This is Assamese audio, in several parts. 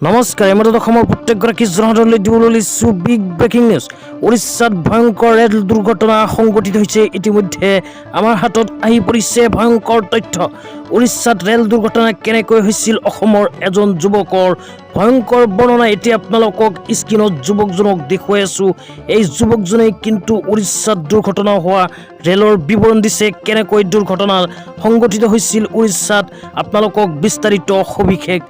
নমস্কাৰ এমতে অসমৰ প্ৰত্যেকগৰাকী জনসাধাৰণলৈ দিবলৈ লৈছো বিগ ব্ৰেকিং নিউজ। উৰিষ্যাত ভয়ংকৰ ৰেল দুৰ্ঘটনা সংঘটিত হৈছে। ইতিমধ্যে আমাৰ হাতত আহি পৰিছে ভয়ংকৰ তথ্য। উৰিষ্যাত ৰেল দুৰ্ঘটনা কেনেকৈ হৈছিল, অসমৰ এজন যুৱকৰ ভয়ংকৰ বৰ্ণনা এতিয়া আপোনালোকক স্ক্ৰীনত যুৱকজনক দেখুৱাই আছো। এই যুৱকজনে কিন্তু উৰিষ্যাত দুৰ্ঘটনা হোৱা ৰেলৰ বিৱৰণ দিছে, কেনেকৈ দুৰ্ঘটনা সংঘটিত হৈছিল উৰিষ্যাত আপোনালোকক বিস্তাৰিত সবিশেষ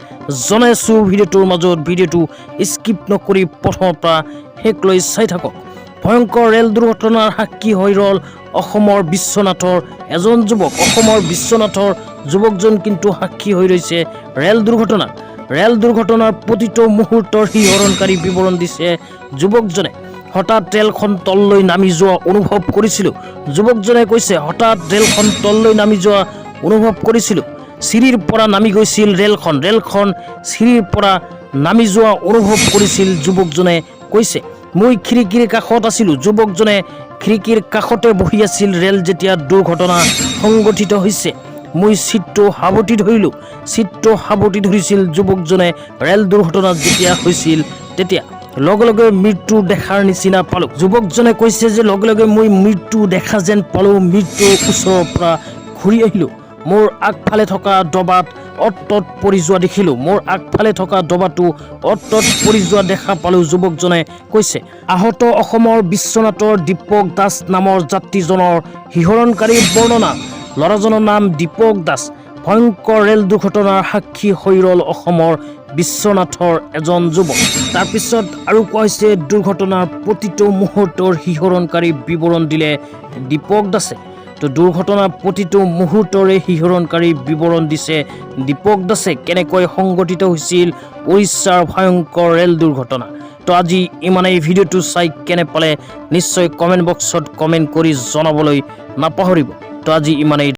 জনাই আছো। ভিডিঅ'টোৰ মাজত ভিডিঅ'টো স্কিপ নকৰি প্ৰথমৰ পৰা শেষলৈ চাই থাকক। ভয়ংকৰ ৰেল দুৰ্ঘটনাৰ সাক্ষী হৈ ৰল অসমৰ বিশ্বনাথৰ এজন যুৱক। অসমৰ বিশ্বনাথৰ যুৱকজন কিন্তু সাক্ষী হৈ ৰৈছে ৰেল দুৰ্ঘটনাৰ প্ৰতিটো মুহূৰ্তৰ শিহৰণকাৰী বিৱৰণ দিছে যুৱকজনে। হঠাৎ ৰেলখন তললৈ নামি যোৱা অনুভৱ কৰিছিলোঁ। যুৱকজনে কৈছে, হঠাৎ ৰেলখন তললৈ নামি যোৱা অনুভৱ কৰিছিলোঁ। চিৰিৰ পৰা নামি গৈছিল ৰেলখন চিৰিৰ পৰা নামি যোৱা অনুভৱ কৰিছিল যুৱকজনে কৈছে। মই খিৰিকীৰ কাষত আছিলোঁ। যুৱকজনে খিৰিকীৰ কাষতে বহি আছিল ৰেল যেতিয়া দুৰ্ঘটনা সংঘটিত হৈছে। মই চিটটো সাৱটি ধৰিছিল যুৱকজনে। ৰেল দুৰ্ঘটনা যেতিয়া হৈছিল তেতিয়া লগে লগে মৃত্যু দেখাৰ নিচিনা পালোঁ। যুৱকজনে কৈছে যে লগে লগে মই মৃত্যু দেখা যেন পালোঁ। মৃত্যুৰ ওচৰৰ পৰা ঘূৰি আহিলোঁ। মোৰ আগফালে থকা ডবাত অত পৰি যোৱা দেখিলোঁ। দেখা পালোঁ, যুৱকজনে কৈছে। আহত অসমৰ বিশ্বনাথৰ দীপক দাস নামৰ যাত্ৰীজনৰ শিহৰণকাৰী বৰ্ণনা। ল'ৰাজনৰ নাম দীপক দাস। ভয়ংকৰ ৰেল দুৰ্ঘটনাৰ সাক্ষী হৈ ৰল অসমৰ বিশ্বনাথৰ এজন যুৱক। তাৰপিছত আৰু কোৱা হৈছে, দুৰ্ঘটনাৰ প্ৰতিটো মুহূৰ্তৰ শিহৰণকাৰী বিৱৰণ দিলে দীপক দাসে। তো দুৰ্ঘটনাৰ প্ৰতিটো মুহূৰ্তৰে শিহৰণকাৰী বিৱৰণ দিছে দীপক দাসে, কেনেকৈ সংঘটিত হৈছিল উৰিষ্যাৰ ভয়ংকৰ ৰেল দুৰ্ঘটনা। তো আজি ইমানেই। ভিডিঅ'টো চাই কেনে পালে নিশ্চয় কমেণ্ট বক্সত কমেণ্ট কৰি জনাবলৈ নাপাহৰিব। তো আজি ইমানেই।